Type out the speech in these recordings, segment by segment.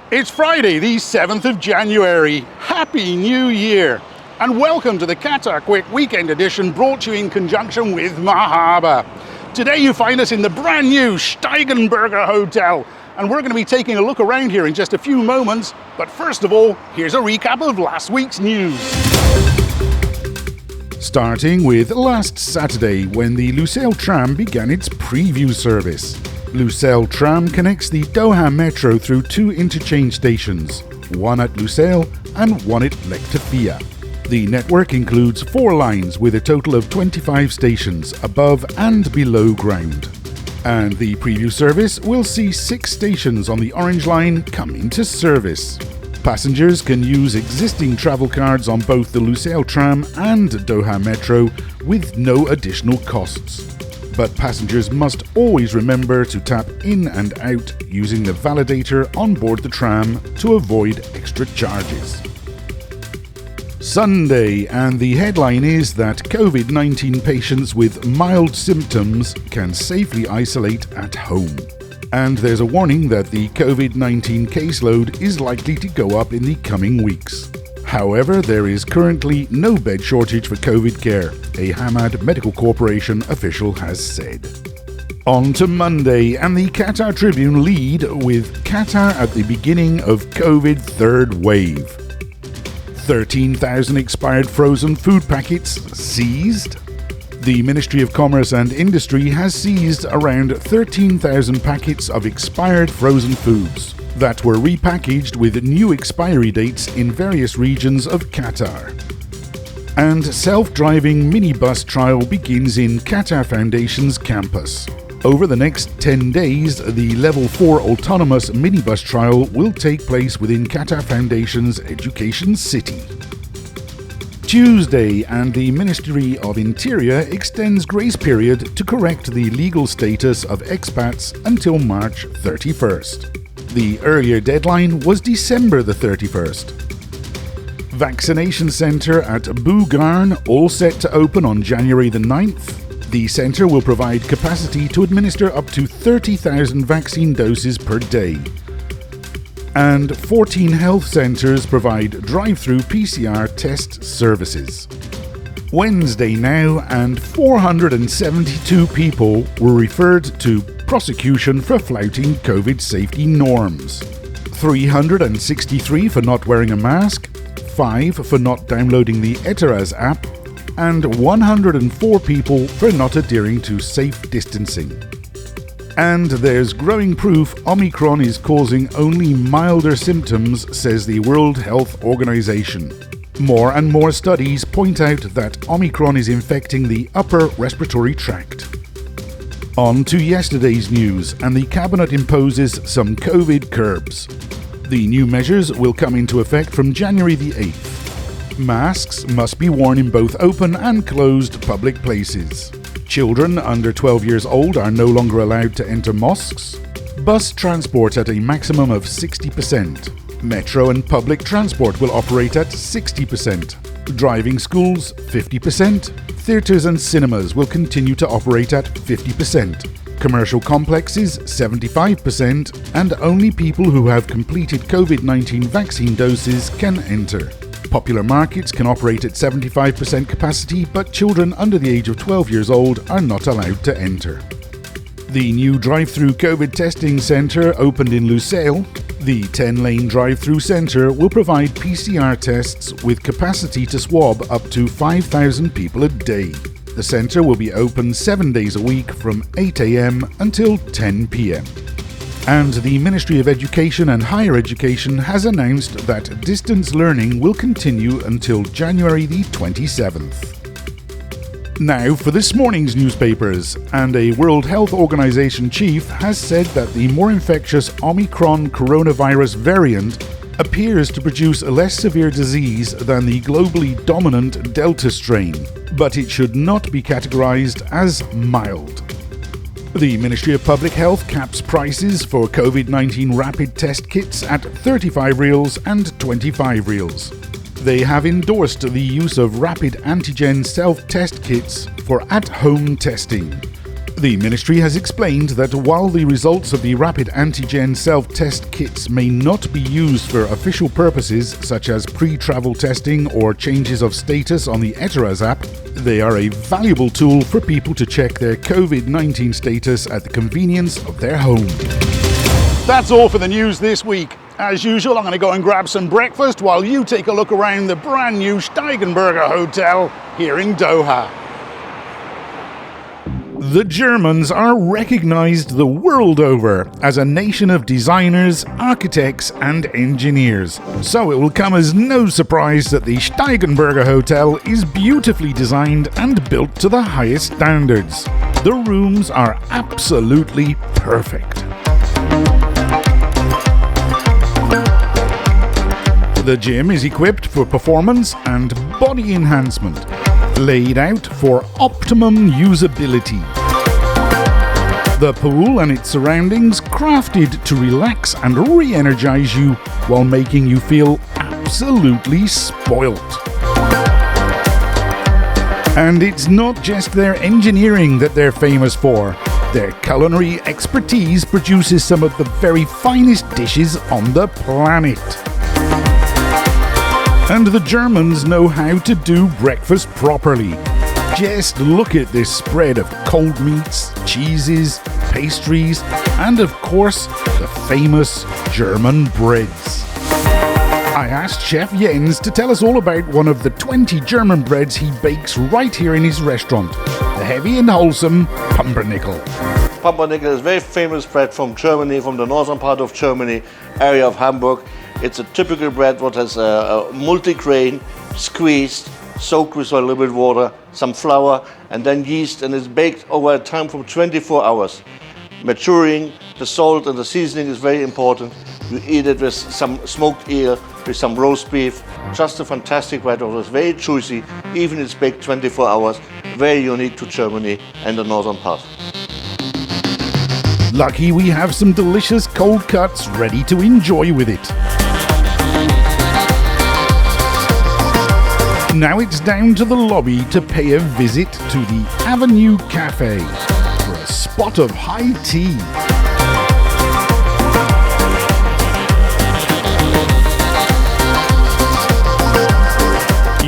It's Friday, the 7th of January. Happy New Year! And welcome to the Qatar Quick Weekend Edition, brought to you in conjunction with Marhaba. Today you find us in the brand new Steigenberger Hotel, and we're going to be taking a look around here in just a few moments. But first of all, here's a recap of last week's news. Starting with last Saturday, when the Lusail Tram began its preview service. Lucelle Tram connects the Doha Metro through two interchange stations, one at Lusail and one at Legtaifiya. The network includes 4 lines with a total of 25 stations above and below ground. And the preview service will see 6 stations on the Orange Line come into service. Passengers can use existing travel cards on both the Lusail Tram and Doha Metro with no additional costs. But passengers must always remember to tap in and out using the validator on board the tram to avoid extra charges. Sunday, and the headline is that COVID-19 patients with mild symptoms can safely isolate at home. And there's a warning that the COVID-19 caseload is likely to go up in the coming weeks. However, there is currently no bed shortage for COVID care, a Hamad Medical Corporation official has said. On to Monday, and the Qatar Tribune lead with Qatar at the beginning of COVID third wave. 13,000 expired frozen food packets seized. The Ministry of Commerce and Industry has seized around 13,000 packets of expired frozen foods that were repackaged with new expiry dates in various regions of Qatar. And self-driving minibus trial begins in Qatar Foundation's campus. Over the next 10 days, the Level 4 autonomous minibus trial will take place within Qatar Foundation's Education City. Tuesday, and the Ministry of Interior extends grace period to correct the legal status of expats until March 31st. The earlier deadline was December the 31st. Vaccination centre at Bugarn all set to open on January the 9th. The centre will provide capacity to administer up to 30,000 vaccine doses per day. And 14 health centres provide drive-through PCR test services. Wednesday now, and 472 people were referred to prosecution for flouting COVID safety norms. 363 for not wearing a mask, 5 for not downloading the Eteraz app, and 104 people for not adhering to safe distancing. And there's growing proof Omicron is causing only milder symptoms, says the World Health Organization. More and more studies point out that Omicron is infecting the upper respiratory tract. On to yesterday's news, and the Cabinet imposes some COVID curbs. The new measures will come into effect from January the 8th. Masks must be worn in both open and closed public places. Children under 12 years old are no longer allowed to enter mosques. Bus transport at a maximum of 60%. Metro and public transport will operate at 60%. Driving schools, 50%. Theatres and cinemas will continue to operate at 50%. Commercial complexes, 75%. And only people who have completed COVID-19 vaccine doses can enter. Popular markets can operate at 75% capacity, but children under the age of 12 years old are not allowed to enter. The new drive-through COVID testing centre opened in Lusail. The 10-lane drive-through centre will provide PCR tests with capacity to swab up to 5,000 people a day. The centre will be open 7 days a week from 8 a.m. until 10 p.m. And the Ministry of Education and Higher Education has announced that distance learning will continue until January the 27th. Now for this morning's newspapers, and a World Health Organization chief has said that the more infectious Omicron coronavirus variant appears to produce a less severe disease than the globally dominant Delta strain, but it should not be categorized as mild. The Ministry of Public Health caps prices for COVID-19 rapid test kits at 35 reals and 25 reals. They have endorsed the use of rapid antigen self-test kits for at-home testing. The ministry has explained that while the results of the rapid antigen self-test kits may not be used for official purposes such as pre-travel testing or changes of status on the Eteraz app, they are a valuable tool for people to check their COVID-19 status at the convenience of their home. That's all for the news this week. As usual, I'm going to go and grab some breakfast while you take a look around the brand new Steigenberger Hotel here in Doha. The Germans are recognized the world over as a nation of designers, architects and engineers. So it will come as no surprise that the Steigenberger Hotel is beautifully designed and built to the highest standards. The rooms are absolutely perfect. The gym is equipped for performance and body enhancement, laid out for optimum usability. The pool and its surroundings crafted to relax and re-energize you while making you feel absolutely spoilt. And it's not just their engineering that they're famous for. Their culinary expertise produces some of the very finest dishes on the planet. And the Germans know how to do breakfast properly. Just look at this spread of cold meats, cheeses, pastries, and of course, the famous German breads. I asked Chef Jens to tell us all about one of the 20 German breads he bakes right here in his restaurant, the heavy and wholesome pumpernickel. Pumpernickel is a very famous bread from Germany, from the northern part of Germany, area of Hamburg. It's a typical bread that has a multi-grain, squeezed, soaked with a little bit of water, some flour, and then yeast, and it's baked over a time from 24 hours. Maturing, the salt and the seasoning is very important. You eat it with some smoked eel, with some roast beef. Just a fantastic bread. It's very juicy, even it's baked 24 hours. Very unique to Germany and the northern part. Lucky we have some delicious cold cuts ready to enjoy with it. Now it's down to the lobby to pay a visit to the Avenue Cafe for a spot of high tea.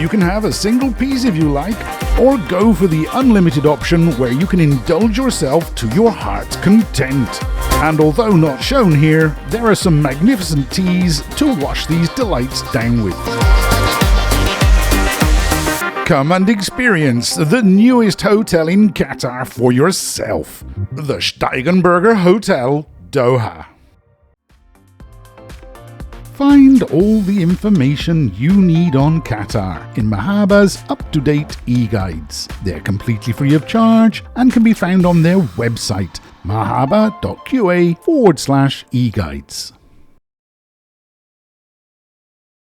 You can have a single piece if you like, or go for the unlimited option where you can indulge yourself to your heart's content. And although not shown here, there are some magnificent teas to wash these delights down with. Come and experience the newest hotel in Qatar for yourself, the Steigenberger Hotel, Doha. Find all the information you need on Qatar in Marhaba's up-to-date e-guides. They're completely free of charge and can be found on their website, marhaba.qa/e-guides.